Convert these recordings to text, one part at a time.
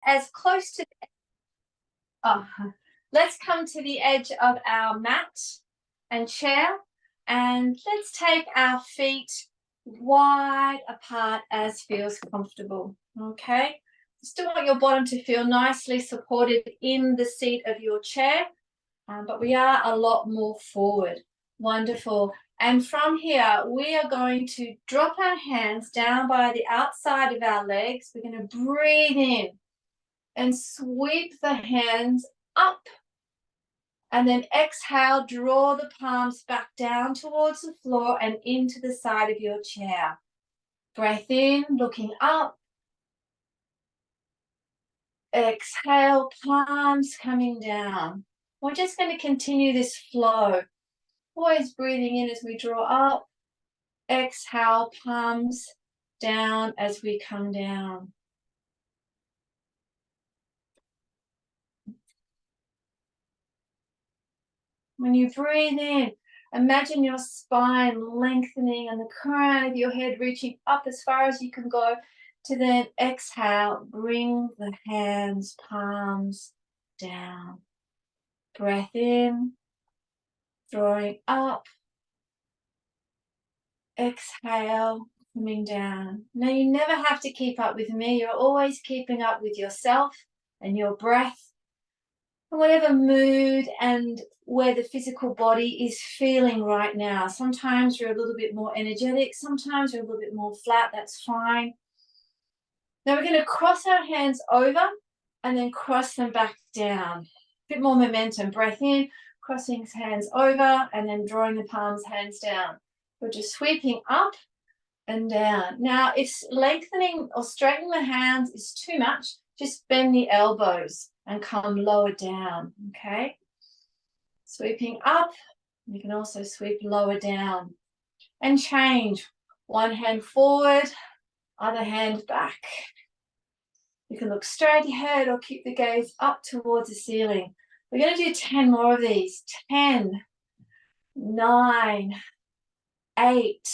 as close to, let's come to the edge of our mat and chair, and let's take our feet wide apart as feels comfortable, okay? Still want your bottom to feel nicely supported in the seat of your chair, but we are a lot more forward. Wonderful. And from here, we are going to drop our hands down by the outside of our legs. We're going to breathe in and sweep the hands up. And then exhale, draw the palms back down towards the floor and into the side of your chair. Breath in, looking up. Exhale, palms coming down. We're just going to continue this flow. Always breathing in as we draw up. Exhale, palms down as we come down. When you breathe in, imagine your spine lengthening and the crown of your head reaching up as far as you can go, to then exhale, bring the hands, palms down. Breath in, drawing up. Exhale, coming down. Now you never have to keep up with me. You're always keeping up with yourself and your breath, and whatever mood and where the physical body is feeling right now. Sometimes you're a little bit more energetic, sometimes you're a little bit more flat, that's fine. Now we're going to cross our hands over and then cross them back down. A bit more momentum. Breath in, crossing hands over and then drawing the palms, hands down. We're just sweeping up and down. Now, if lengthening or straightening the hands is too much, just bend the elbows and come lower down, okay? Sweeping up, you can also sweep lower down. And change. One hand forward, other hand back. You can look straight ahead or keep the gaze up towards the ceiling. We're going to do 10 more of these. 10, 9, 8,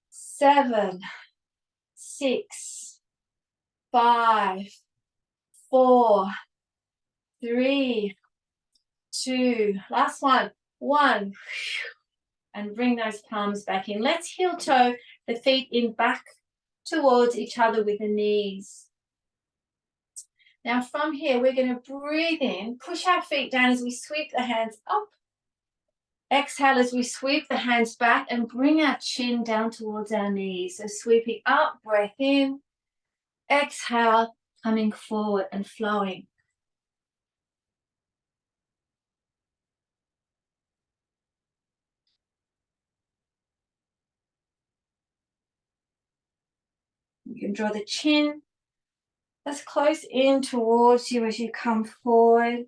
7, 6, 5, 4, 3, 2, last one, 1. And bring those palms back in. Let's heel toe the feet in back towards each other with the knees. Now from here, we're going to breathe in, push our feet down as we sweep the hands up. Exhale as we sweep the hands back and bring our chin down towards our knees. So sweeping up, breath in. Exhale, coming forward and flowing. You can draw the chin as close in towards you as you come forward.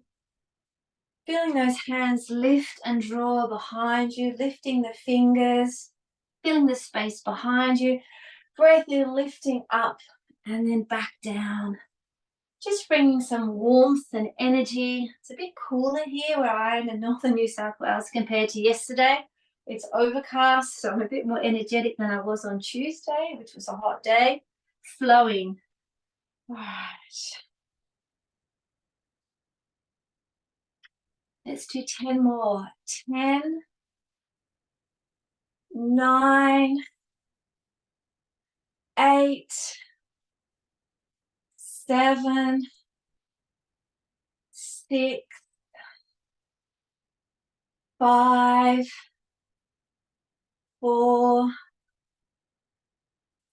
Feeling those hands lift and draw behind you, lifting the fingers, feeling the space behind you. Breath in, lifting up and then back down. Just bringing some warmth and energy. It's a bit cooler here where I am in northern New South Wales compared to yesterday. It's overcast, so I'm a bit more energetic than I was on Tuesday, which was a hot day. Flowing. Right. Let's do 10 more. 10, 9, 8, 7, 6, 5, 4,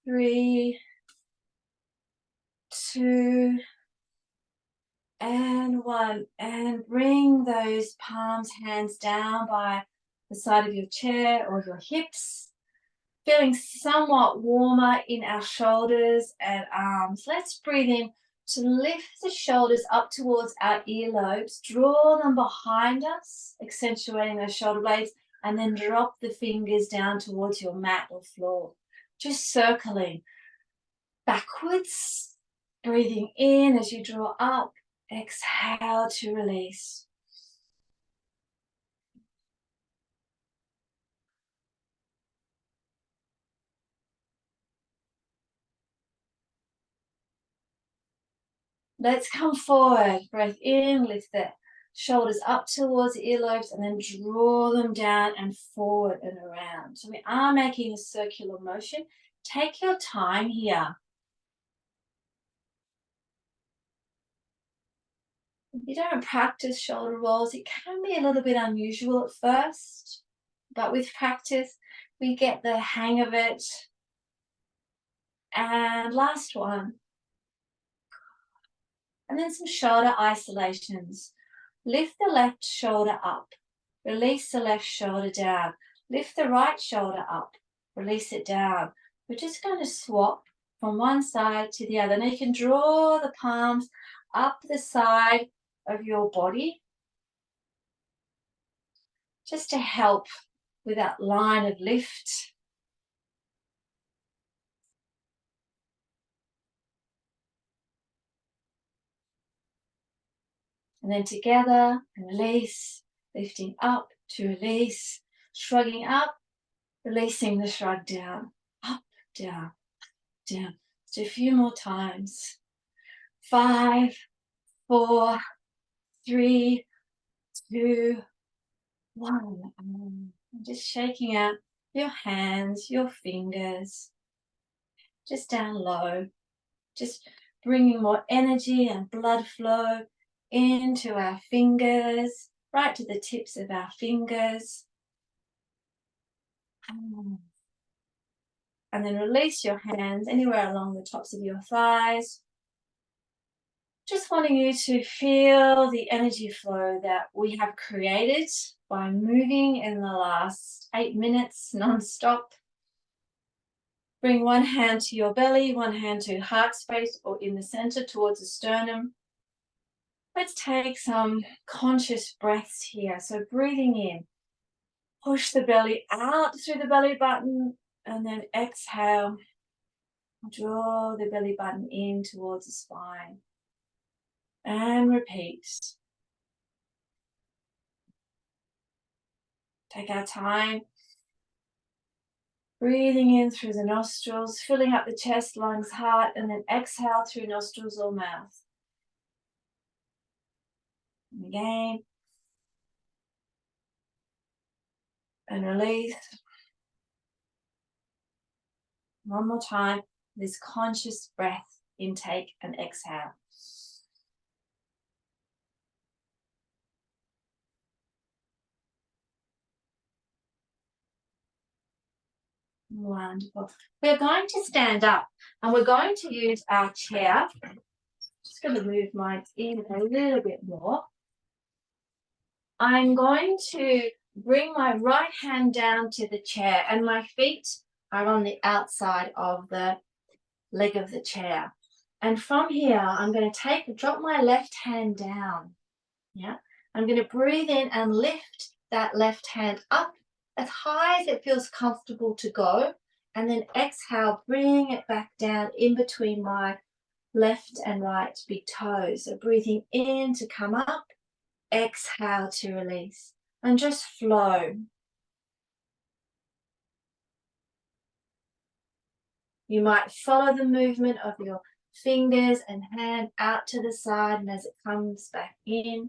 3, 2, and 1. And bring those palms, hands down by the side of your chair or your hips. Feeling somewhat warmer in our shoulders and arms. Let's breathe in to lift the shoulders up towards our earlobes. Draw them behind us, accentuating those shoulder blades, and then drop the fingers down towards your mat or floor. Just circling backwards. Breathing in as you draw up. Exhale to release. Let's come forward. Breath in, lift the shoulders up towards the earlobes and then draw them down and forward and around. So we are making a circular motion. Take your time here. If you don't practice shoulder rolls, it can be a little bit unusual at first, but with practice, we get the hang of it. And last one. And then some shoulder isolations. Lift the left shoulder up. Release the left shoulder down. Lift the right shoulder up. Release it down. We're just going to swap from one side to the other. Now you can draw the palms up the side of your body just to help with that line of lift. And then together and release, lifting up to release, shrugging up, releasing the shrug down, up, down, down. Just a few more times. 5, 4, 3, 2, 1. And just shaking out your hands, your fingers, just down low. Just bringing more energy and blood flow into our fingers, right to the tips of our fingers. And then release your hands anywhere along the tops of your thighs. Just wanting you to feel the energy flow that we have created by moving in the last 8 minutes non-stop. Bring one hand to your belly, one hand to heart space or in the center towards the sternum. Let's take some conscious breaths here. So breathing in, push the belly out through the belly button and then exhale. Draw the belly button in towards the spine. And repeat. Take our time. Breathing in through the nostrils, filling up the chest, lungs, heart, and then exhale through nostrils or mouth. And again. And release. One more time. This conscious breath, intake and exhale. Wonderful. We're going to stand up and we're going to use our chair. Just going to move mine in a little bit more. I'm going to bring my right hand down to the chair and my feet are on the outside of the leg of the chair. And from here, I'm going to drop my left hand down. Yeah. I'm going to breathe in and lift that left hand up as high as it feels comfortable to go. And then exhale, bring it back down in between my left and right big toes. So breathing in to come up, exhale to release. And just flow. You might follow the movement of your fingers and hand out to the side and as it comes back in.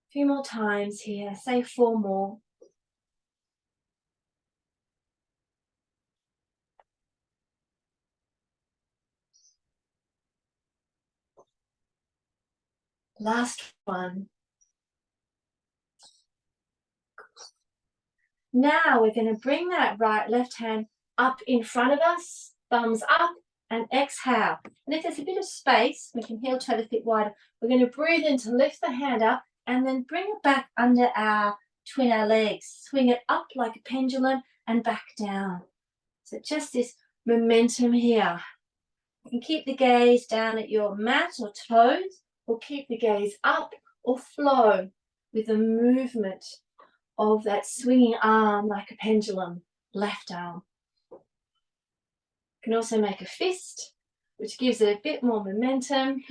A few more times here, say 4 more. Last one. Now we're going to bring that left hand up in front of us, thumbs up, and exhale. And if there's a bit of space, we can heel toe the feet wider. We're going to breathe in to lift the hand up and then bring it back under between our legs. Swing it up like a pendulum and back down. So just this momentum here. You can keep the gaze down at your mat or toes, or keep the gaze up or flow with the movement of that swinging arm like a pendulum, left arm. You can also make a fist, which gives it a bit more momentum.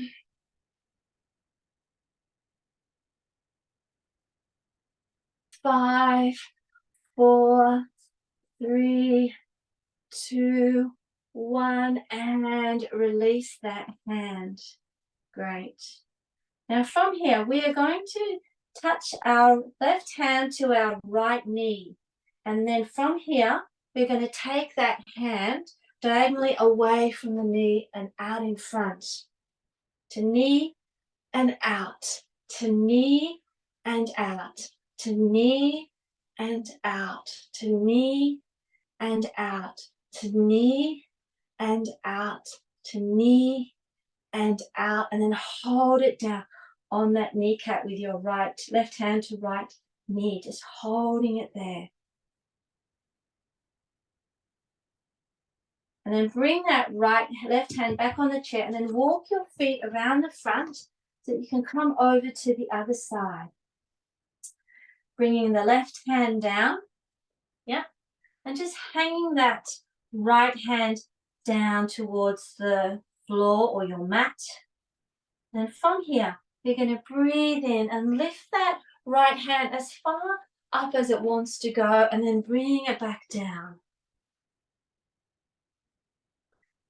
5, 4, 3, 2, 1, and release that hand. Great. Now from here, we are going to touch our left hand to our right knee. And then from here, we're going to take that hand diagonally away from the knee and out in front. To knee and out. To knee and out. To knee and out. To knee and out. To knee and out. To knee and out. And then hold it down on that kneecap with your left hand to right knee, just holding it there. And then bring that left hand back on the chair and then walk your feet around the front so that you can come over to the other side. Bringing the left hand down, yeah, and just hanging that right hand down towards the floor or your mat. And then from here, you're going to breathe in and lift that right hand as far up as it wants to go and then bring it back down.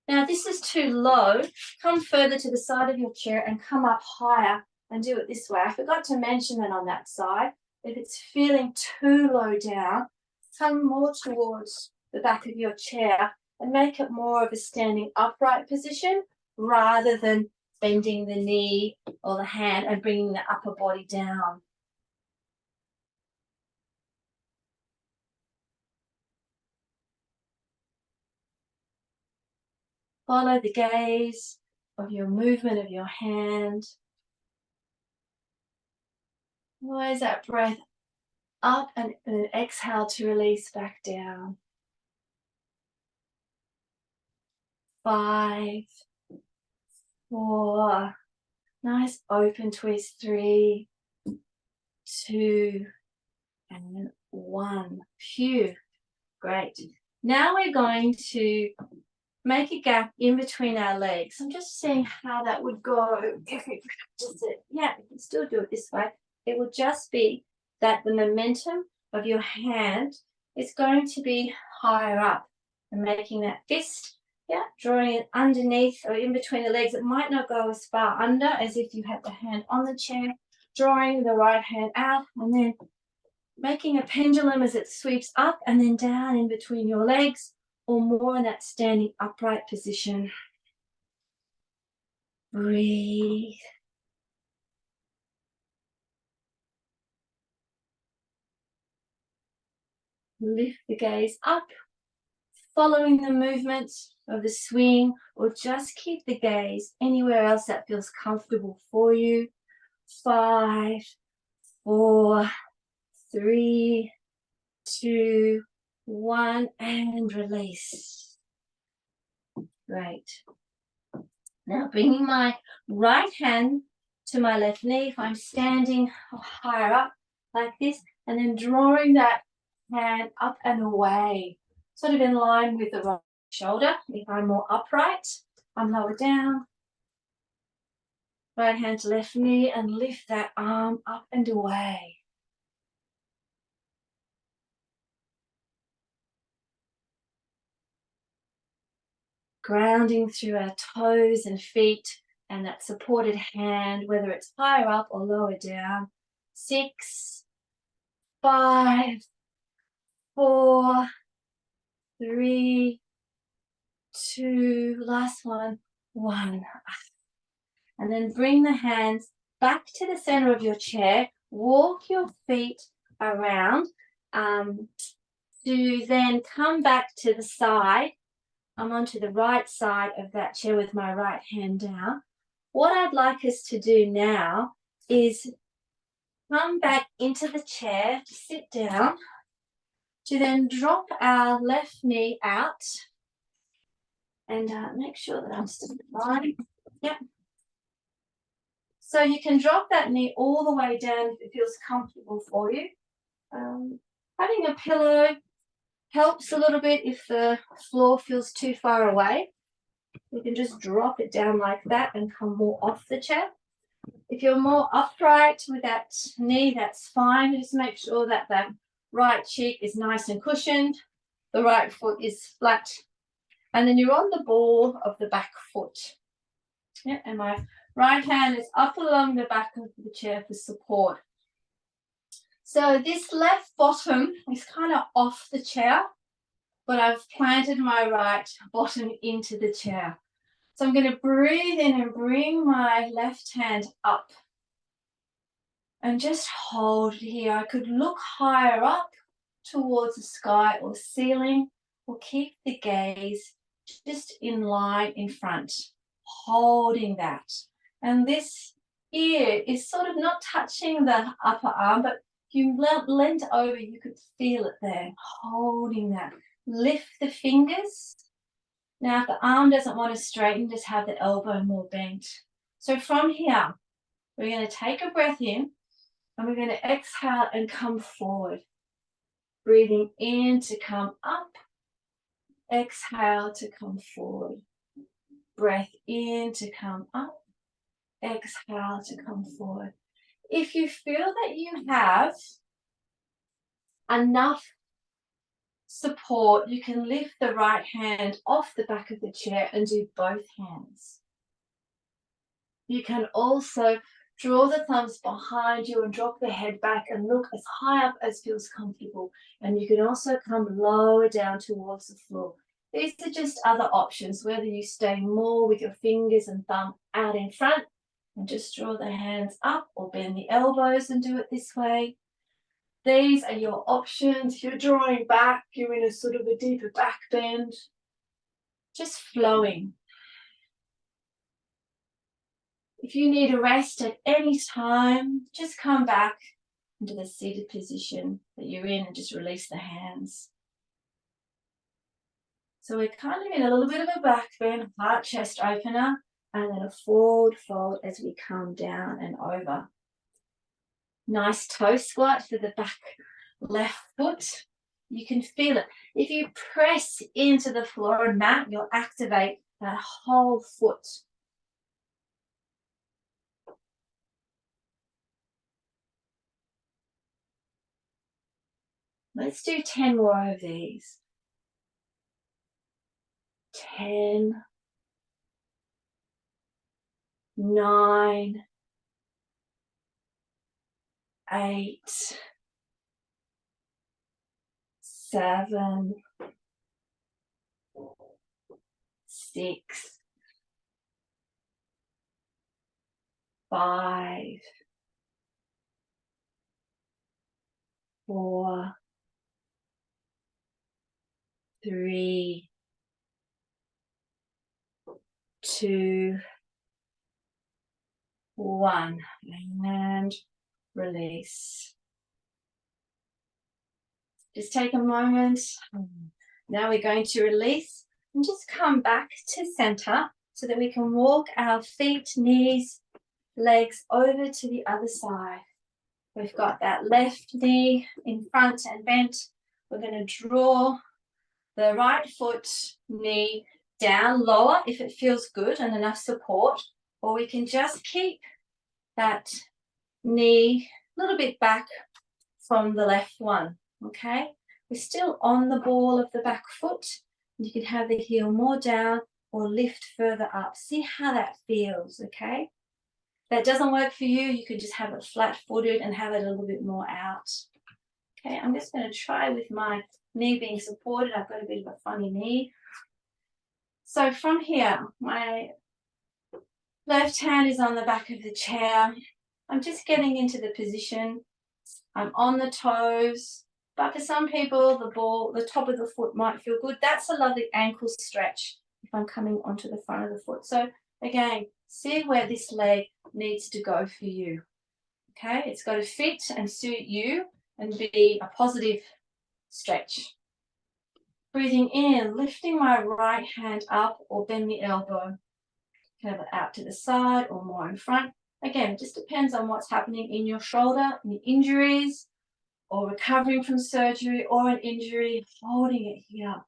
Now, if this is too low, come further to the side of your chair and come up higher and do it this way. I forgot to mention that on that side. If it's feeling too low down, come more towards the back of your chair and make it more of a standing upright position rather than bending the knee or the hand and bringing the upper body down. Follow the gaze of your movement of your hand. Raise that breath up and exhale to release back down. 5, 4, nice open twist. 3, 2, and 1. Phew. Great. Now we're going to make a gap in between our legs. I'm just seeing how that would go if we practice it. Yeah, you can still do it this way. It will just be that the momentum of your hand is going to be higher up and making that fist, yeah, drawing it underneath or in between the legs. It might not go as far under as if you had the hand on the chair, drawing the right hand out and then making a pendulum as it sweeps up and then down in between your legs, or more in that standing upright position. Breathe. Lift the gaze up, following the movement of the swing, or just keep the gaze anywhere else that feels comfortable for you. 5, 4, 3, 2, 1, and release. Great. Now bringing my right hand to my left knee, if I'm standing higher up like this, and then drawing that hand up and away, sort of in line with the right shoulder. If I'm more upright, I'm lower down. Right hand to left knee and lift that arm up and away. Grounding through our toes and feet and that supported hand, whether it's higher up or lower down. 6, 5, 4, 3, 2, last one, 1. And then bring the hands back to the center of your chair. Walk your feet around to then come back to the side. I'm onto the right side of that chair with my right hand down. What I'd like us to do now is come back into the chair, sit down, to then drop our left knee out and make sure that I'm still in line. Yep. So you can drop that knee all the way down if it feels comfortable for you. Having a pillow helps a little bit if the floor feels too far away. You can just drop it down like that and come more off the chair. If you're more upright with that knee, that's fine. Just make sure that that right cheek is nice and cushioned. the right foot is flat. And then you're on the ball of the back foot. Yeah, and my right hand is up along the back of the chair for support. So this left bottom is kind of off the chair, but I've planted my right bottom into the chair. So I'm going to breathe in and bring my left hand up and just hold here. I could look higher up towards the sky or ceiling, or keep the gaze just in line in front, holding that. And this ear is sort of not touching the upper arm, but if you leant over, you could feel it there, holding that. Lift the fingers. Now, if the arm doesn't want to straighten, just have the elbow more bent. So from here, we're going to take a breath in, and we're going to exhale and come forward. Breathing in to come up. Exhale to come forward. Breath in to come up. Exhale to come forward. If you feel that you have enough support, you can lift the right hand off the back of the chair and do both hands. You can also draw the thumbs behind you and drop the head back and look as high up as feels comfortable. And you can also come lower down towards the floor. These are just other options, whether you stay more with your fingers and thumb out in front and just draw the hands up, or bend the elbows and do it this way. These are your options. If you're drawing back, you're in a sort of a deeper back bend. Just flowing. If you need a rest at any time, just come back into the seated position that you're in and just release the hands. So we're kind of in a little bit of a back bend, heart chest opener, and then a forward fold as we come down and over. Nice toe squat for the back left foot. You can feel it. If you press into the floor and mat, you'll activate that whole foot. Let's do 10 more of these. 10, 9, 8, 7, 6, 5, 4, 3, 2, 1, and release. Just take a moment. Now we're going to release and just come back to center so that we can walk our feet, knees, legs over to the other side. We've got that left knee in front and bent. We're going to draw the right foot, knee down lower if it feels good and enough support, or we can just keep that knee a little bit back from the left one, okay? We're still on the ball of the back foot. You can have the heel more down or lift further up. See how that feels, okay? If that doesn't work for you, you can just have it flat-footed and have it a little bit more out. Okay, I'm just going to try with my knee being supported. I've got a bit of a funny knee. So from here, my left hand is on the back of the chair. I'm just getting into the position. I'm on the toes, but for some people, the top of the foot might feel good. That's a lovely ankle stretch if I'm coming onto the front of the foot. So again, see where this leg needs to go for you. Okay, it's got to fit and suit you and be a positive stretch. Breathing in, lifting my right hand up or bend the elbow. You can have it out to the side or more in front. Again, it just depends on what's happening in your shoulder, any injuries, or recovering from surgery or an injury, holding it here.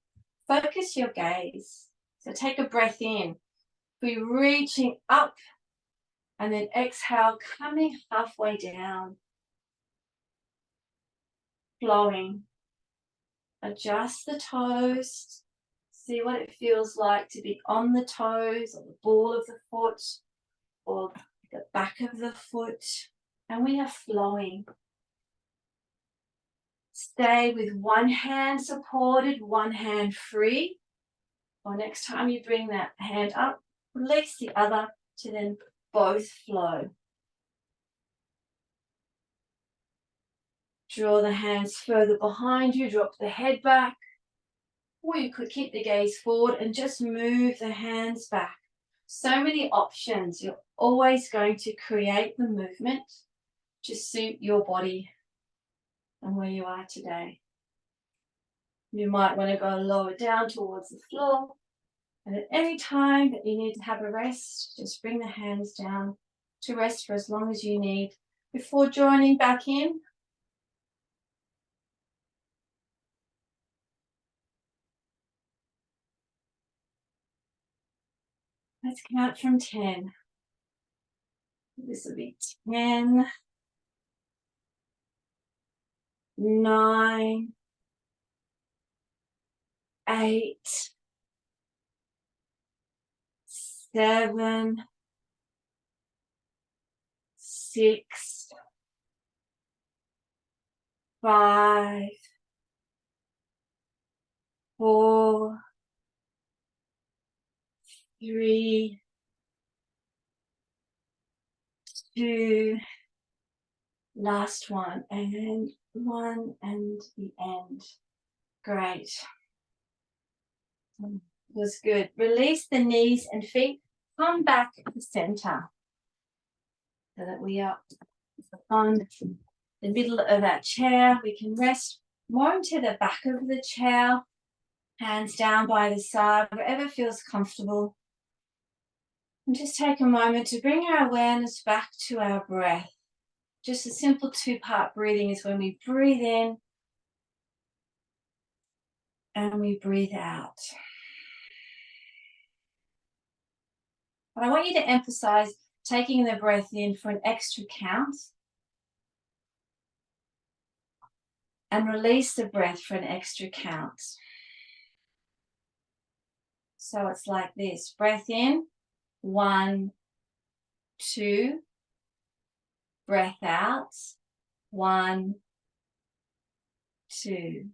Focus your gaze. So take a breath in. Be reaching up and then exhale, coming halfway down. Flowing. Adjust the toes. See what it feels like to be on the toes, or the ball of the foot, or the back of the foot. And we are flowing. Stay with one hand supported, one hand free. Or next time you bring that hand up, release the other to then both flow. Draw the hands further behind you, drop the head back. Or you could keep the gaze forward and just move the hands back. So many options. You're always going to create the movement to suit your body and where you are today. You might want to go lower down towards the floor. And at any time that you need to have a rest, just bring the hands down to rest for as long as you need before joining back in. Let's count from 10. This will be 10, 9, 8, 7, 6, 5, 4, 3, 2, last one, and 1, and the end. Great. Was good. Release the knees and feet. Come back to the center so that we are on the middle of our chair. We can rest more into the back of the chair, hands down by the side, wherever feels comfortable. And just take a moment to bring our awareness back to our breath. Just a simple 2-part breathing is when we breathe in and we breathe out. But I want you to emphasize taking the breath in for an extra count and release the breath for an extra count. So it's like this. Breath in, 1, 2. Breath out, 1, 2.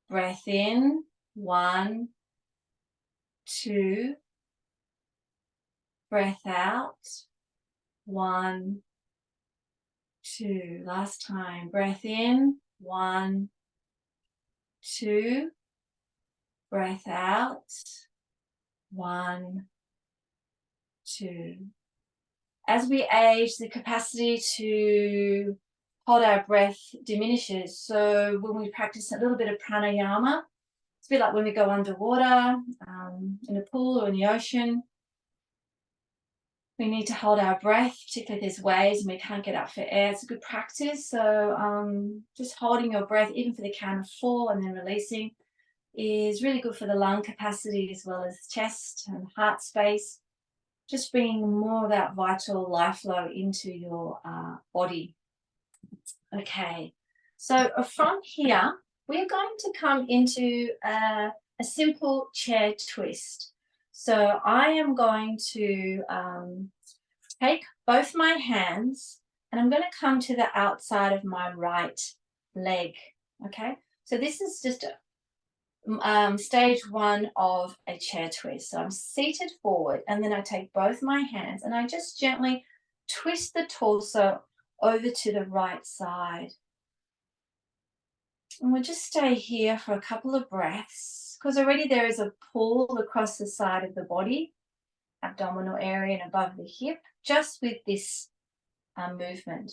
Breath in, 1, 2. Breath out, 1, 2. Last time. Breath in, 1, 2. Breath out, 1, 2. As we age, the capacity to hold our breath diminishes. So when we practice a little bit of pranayama, it's a bit like when we go underwater, in a pool or in the ocean. We need to hold our breath, particularly if there's waves and we can't get up for air. It's a good practice. So just holding your breath, even for the count of 4 and then releasing, is really good for the lung capacity as well as chest and heart space. Just bringing more of that vital life flow into your body. Okay, so from here, we're going to come into a simple chair twist. So I am going to take both my hands and I'm going to come to the outside of my right leg. Okay, so this is just stage 1 of a chair twist. So I'm seated forward and then I take both my hands and I just gently twist the torso over to the right side. And we'll just stay here for a couple of breaths because already there is a pull across the side of the body, abdominal area and above the hip, just with this movement.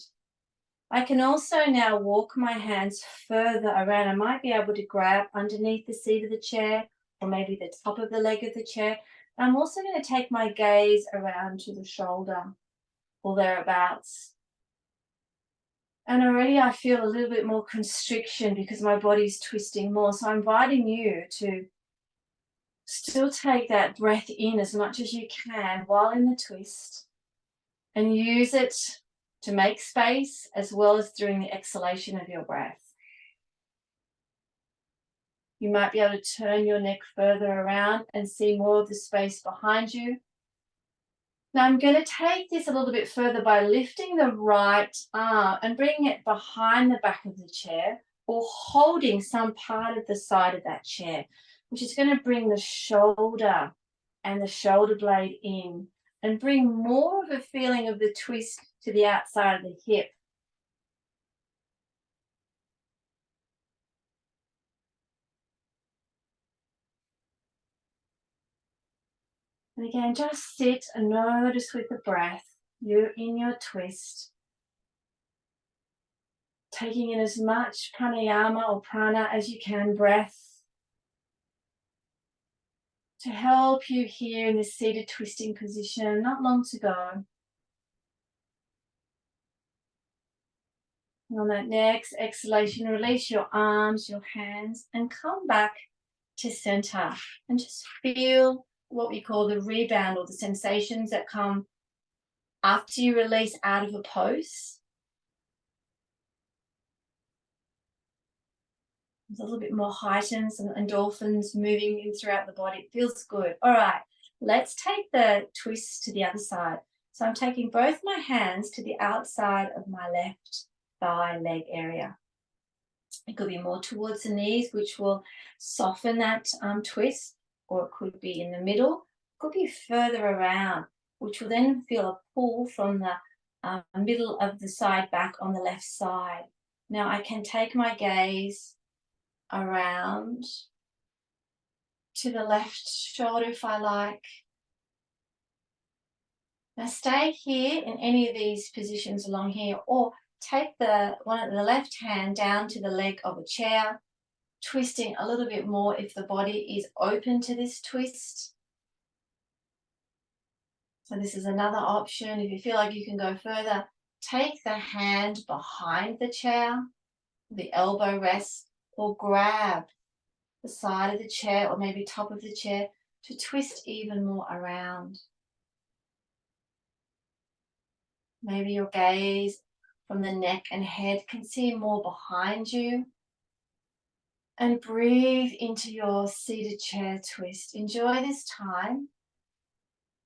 I can also now walk my hands further around. I might be able to grab underneath the seat of the chair or maybe the top of the leg of the chair. I'm also going to take my gaze around to the shoulder or thereabouts. And already I feel a little bit more constriction because my body's twisting more. So I'm inviting you to still take that breath in as much as you can while in the twist and use it to make space as well as during the exhalation of your breath. You might be able to turn your neck further around and see more of the space behind you. Now I'm going to take this a little bit further by lifting the right arm and bringing it behind the back of the chair, or holding some part of the side of that chair, which is going to bring the shoulder and the shoulder blade in and bring more of a feeling of the twist to the outside of the hip. And again, just sit and notice with the breath, you're in your twist. Taking in as much pranayama or prana as you can, breath, to help you here in this seated twisting position not long to go. And on that next exhalation, release your arms, your hands, and come back to center. And just feel what we call the rebound, or the sensations that come after you release out of a pose. There's a little bit more heightened, some endorphins moving in throughout the body. It feels good. All right, let's take the twist to the other side. So I'm taking both my hands to the outside of my left thigh leg area. It could be more towards the knees, which will soften that twist, or it could be in the middle, it could be further around, which will then feel a pull from the middle of the side back on the left side. Now I can take my gaze around to the left shoulder if I like. Now stay here in any of these positions along here, or take the left hand down to the leg of a chair, twisting a little bit more if the body is open to this twist. So this is another option. If you feel like you can go further, take the hand behind the chair, the elbow rest, or grab the side of the chair or maybe top of the chair to twist even more around. Maybe your gaze from the neck and head can see more behind you. And breathe into your seated chair twist. Enjoy this time,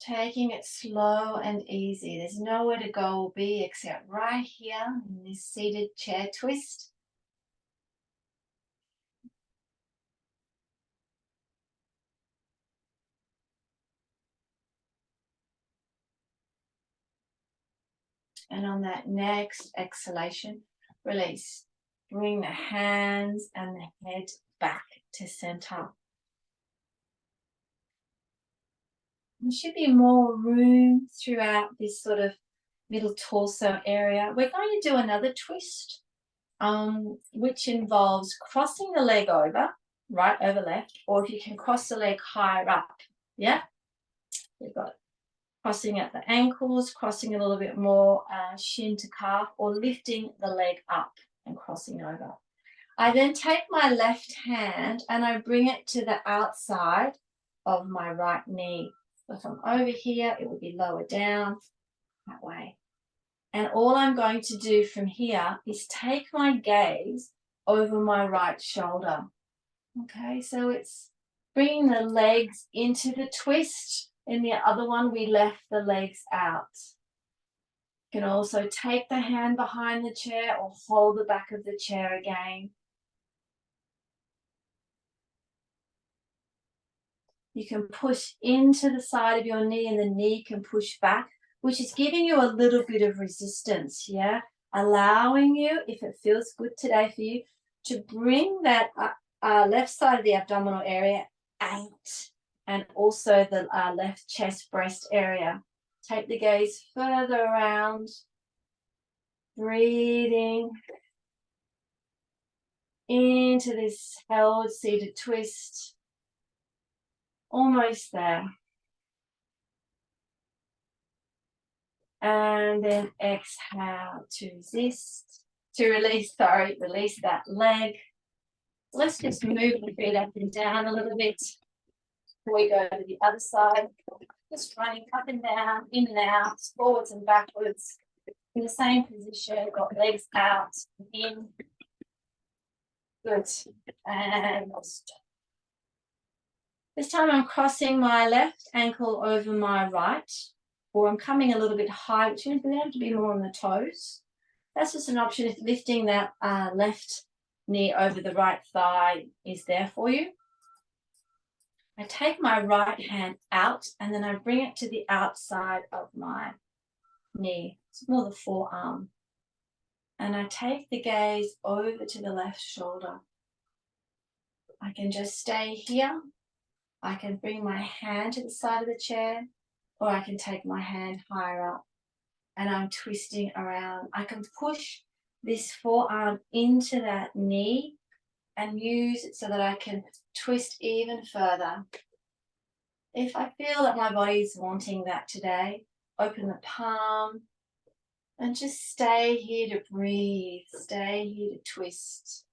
taking it slow and easy. There's nowhere to go or be except right here in this seated chair twist. And on that next exhalation, release. Bring the hands and the head back to center. There should be more room throughout this sort of middle torso area. We're going to do another twist, which involves crossing the leg over, right over left, or if you can cross the leg higher up. Yeah, we've got crossing at the ankles, crossing a little bit more shin to calf, or lifting the leg up and crossing over. I then take my left hand and I bring it to the outside of my right knee. So if I'm over here, it will be lower down that way. And all I'm going to do from here is take my gaze over my right shoulder. Okay, so it's bringing the legs into the twist. In the other one, we left the legs out. You can also take the hand behind the chair or hold the back of the chair again. You can push into the side of your knee and the knee can push back, which is giving you a little bit of resistance, yeah? Allowing you, if it feels good today for you, to bring that left side of the abdominal area out, and also the left chest breast area. Take the gaze further around, breathing into this held seated twist. Almost there. And then exhale to release that leg. Let's just move the feet up and down a little bit before we go to the other side. Just running up and down, in and out, forwards and backwards. In the same position, got legs out, in. Good. And stop. This time I'm crossing my left ankle over my right, or I'm coming a little bit high, which means we have to be more on the toes. That's just an option if lifting that left knee over the right thigh is there for you. I take my right hand out and then I bring it to the outside of my knee. It's more the forearm. And I take the gaze over to the left shoulder. I can just stay here. I can bring my hand to the side of the chair, or I can take my hand higher up and I'm twisting around. I can push this forearm into that knee and use it so that I can twist even further. If I feel that my body's wanting that today, open the palm and just stay here to breathe, stay here to twist.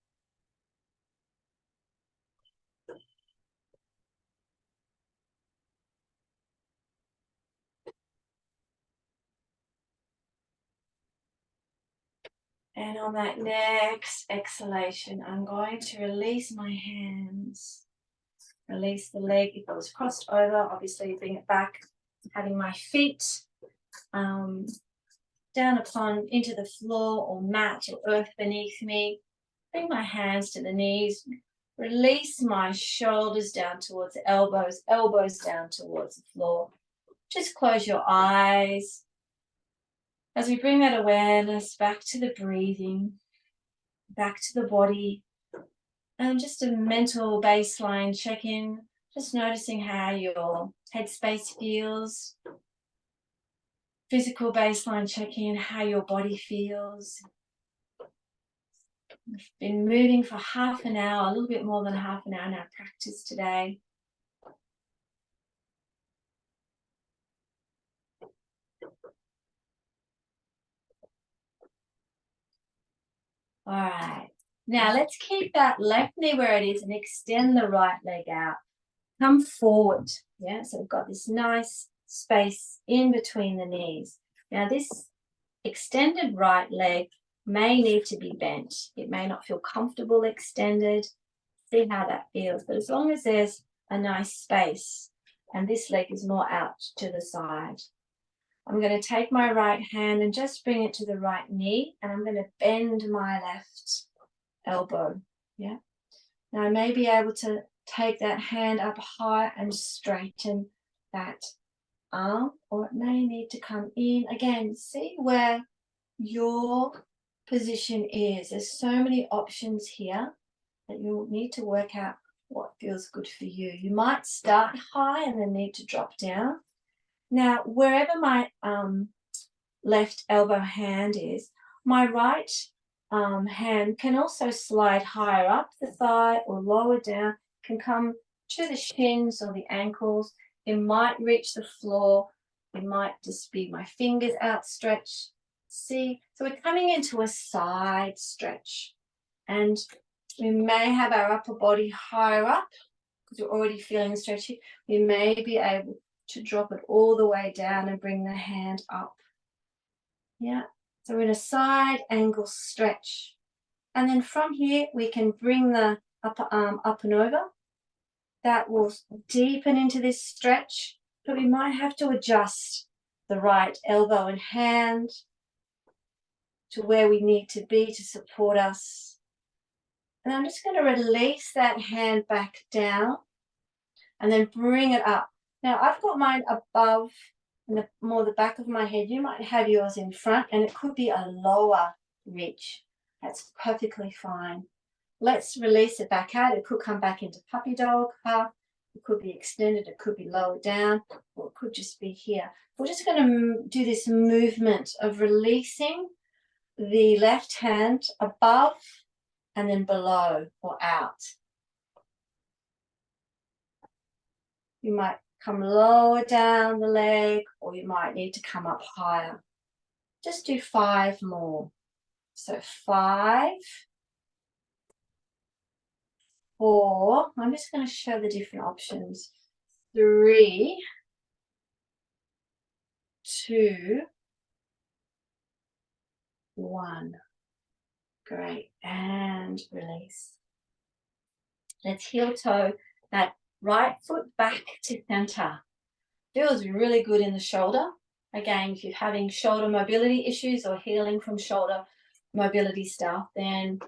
And on that next exhalation, I'm going to release my hands. Release the leg if it was crossed over. Obviously, bring it back. Having my feet down upon into the floor or mat or earth beneath me. Bring my hands to the knees. Release my shoulders down towards the elbows, elbows down towards the floor. Just close your eyes. As we bring that awareness back to the breathing, back to the body, and just a mental baseline check-in, just noticing how your headspace feels. Physical baseline check-in, how your body feels. We've been moving for half an hour, a little bit more than half an hour in our practice today. All right. Now let's keep that left knee where it is and extend the right leg out. Come forward. Yeah, so we've got this nice space in between the knees. Now this extended right leg may need to be bent. It may not feel comfortable extended. See how that feels. But as long as there's a nice space and this leg is more out to the side, I'm going to take my right hand and just bring it to the right knee, and I'm going to bend my left elbow. Yeah. Now I may be able to take that hand up high and straighten that arm, or it may need to come in. Again, see where your position is. There's so many options here that you'll need to work out what feels good for you. You might start high and then need to drop down. Now, wherever my left elbow hand is, my right hand can also slide higher up the thigh or lower down, can come to the shins or the ankles. It might reach the floor. It might just be my fingers outstretched. See, so we're coming into a side stretch, and we may have our upper body higher up because we're already feeling stretchy. We may be able to drop it all the way down and bring the hand up. Yeah, so we're in a side angle stretch. And then from here, we can bring the upper arm up and over. That will deepen into this stretch, but we might have to adjust the right elbow and hand to where we need to be to support us. And I'm just going to release that hand back down and then bring it up. Now, I've got mine above, in more the back of my head. You might have yours in front, and it could be a lower reach. That's perfectly fine. Let's release it back out. It could come back into puppy dog. It could be extended. It could be lower down, or it could just be here. We're just going to do this movement of releasing the left hand above and then below or out. You might come lower down the leg, or you might need to come up higher. Just do 5 more. So 5, 4, I'm just going to show the different options. 3, 2, 1. Great, and release. Let's heel toe that Right foot back to center. Feels really good in the shoulder. Again, if you're having shoulder mobility issues or healing from shoulder mobility stuff, then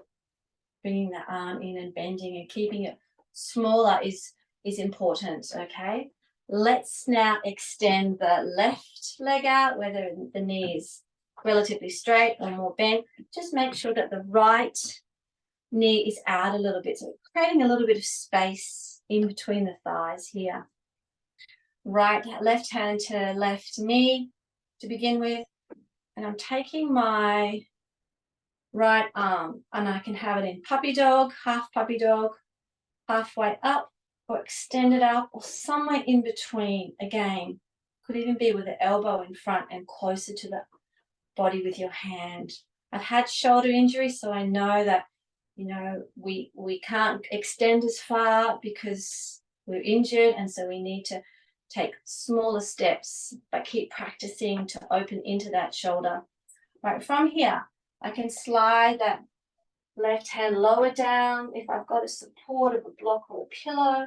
bringing the arm in and bending and keeping it smaller is important, okay? Let's now extend the left leg out, whether the knee is relatively straight or more bent. Just make sure that the right knee is out a little bit, so creating a little bit of space in between the thighs here. Left hand to left knee to begin with, and I'm taking my right arm, and I can have it in puppy dog, halfway up, or extended up, or somewhere in between. Again, could even be with the elbow in front and closer to the body with your hand. I've had shoulder injury, so I know that, you know, we can't extend as far because we're injured, and so we need to take smaller steps, but keep practicing to open into that shoulder. Right, from here, I can slide that left hand lower down. If I've got a support of a block or a pillow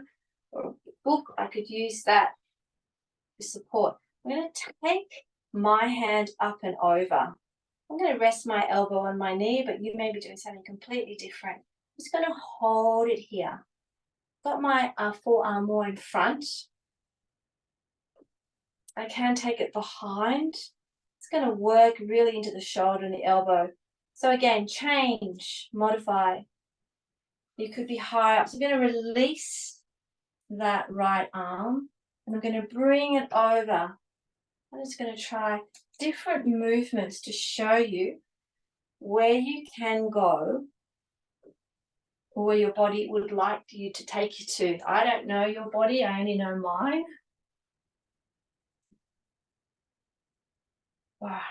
or a book, I could use that for support. I'm going to take my hand up and over. I'm going to rest my elbow on my knee, but you may be doing something completely different. I'm just going to hold it here. Got my forearm more in front. I can take it behind. It's going to work really into the shoulder and the elbow. So again, change, modify. You could be high up. So I'm going to release that right arm, and I'm going to bring it over. I'm just going to try different movements to show you where you can go or where your body would like you to take you to. I don't know your body, I only know mine. Right.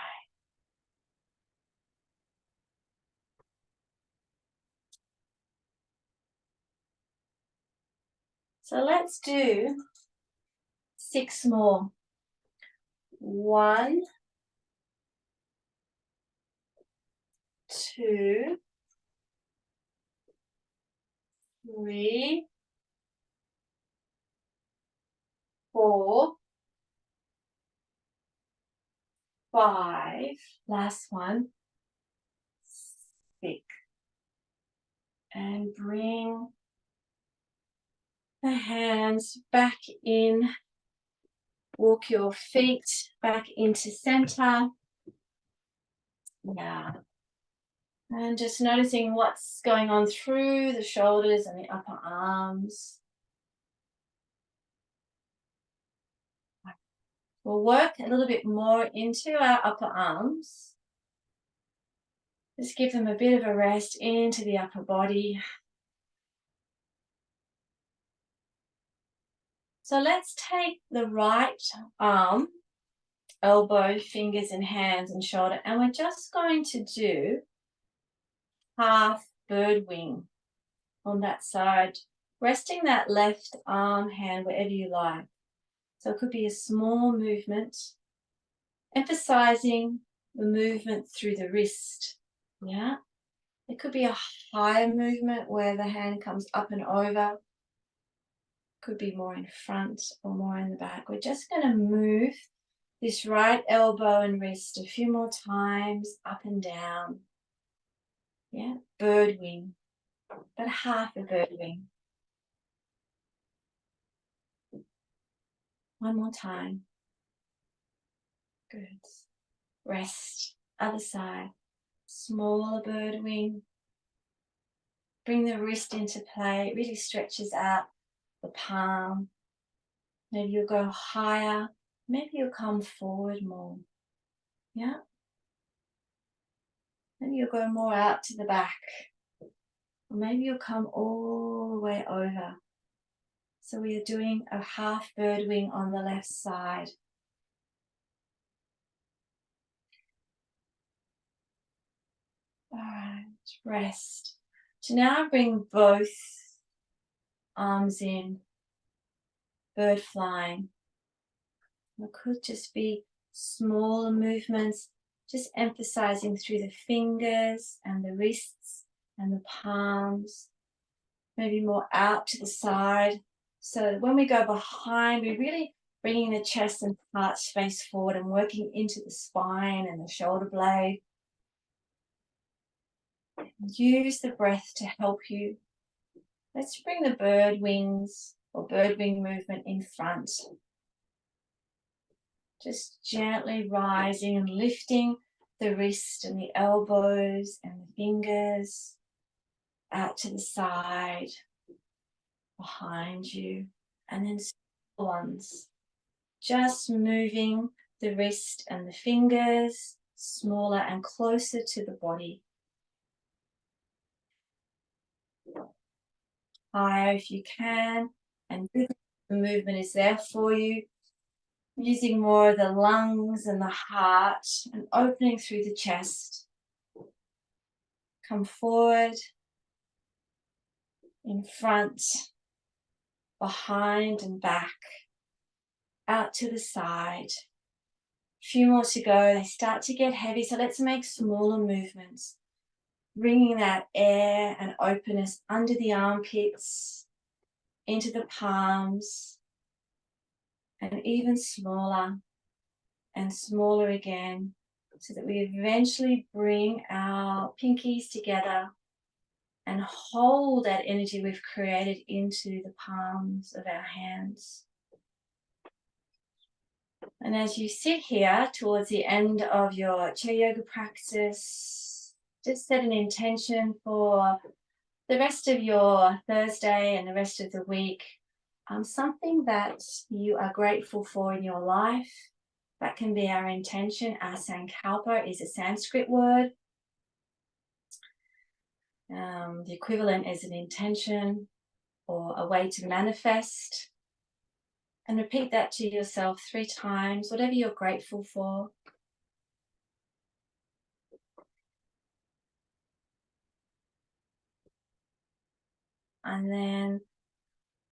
So let's do 6 more. 1, 2, 3, 4, 5. Last one. 6. And bring the hands back in. Walk your feet back into center. Yeah. And just noticing what's going on through the shoulders and the upper arms. We'll work a little bit more into our upper arms. Just give them a bit of a rest into the upper body. So let's take the right arm, elbow, fingers and hands and shoulder, and we're just going to do half bird wing on that side, resting that left arm, hand, wherever you like. So it could be a small movement, emphasizing the movement through the wrist. Yeah. It could be a higher movement where the hand comes up and over. Could be more in front or more in the back. We're just going to move this right elbow and wrist a few more times, up and down. Yeah, bird wing, but half a bird wing. One more time. Good. Rest. Other side. Smaller bird wing. Bring the wrist into play. It really stretches out the palm. Maybe you'll go higher. Maybe you'll come forward more. Yeah. Maybe you'll go more out to the back. Or maybe you'll come all the way over. So we are doing a half bird wing on the left side. All right, rest. So now bring both arms in, bird flying. It could just be smaller movements, just emphasizing through the fingers and the wrists and the palms. Maybe more out to the side, So when we go behind, we're really bringing the chest and heart space forward and working into the spine and the shoulder blade. Use the breath to help you. Let's bring the bird wings or bird wing movement in front. Just gently rising and lifting the wrist and the elbows and the fingers out to the side, behind you, and then small ones. Just moving the wrist and the fingers smaller and closer to the body. Higher if you can, and the movement is there for you. Using more of the lungs and the heart and opening through the chest. Come forward, in front, behind and back, out to the side. A few more to go. They start to get heavy, so let's make smaller movements. Bringing that air and openness under the armpits, into the palms, and even smaller and smaller again, so that we eventually bring our pinkies together and hold that energy we've created into the palms of our hands. And as you sit here towards the end of your chair yoga practice, just set an intention for the rest of your Thursday and the rest of the week. Something that you are grateful for in your life. That can be our intention. Our sankalpa is a Sanskrit word. The equivalent is an intention or a way to manifest. And repeat that to yourself 3 times, whatever you're grateful for. And then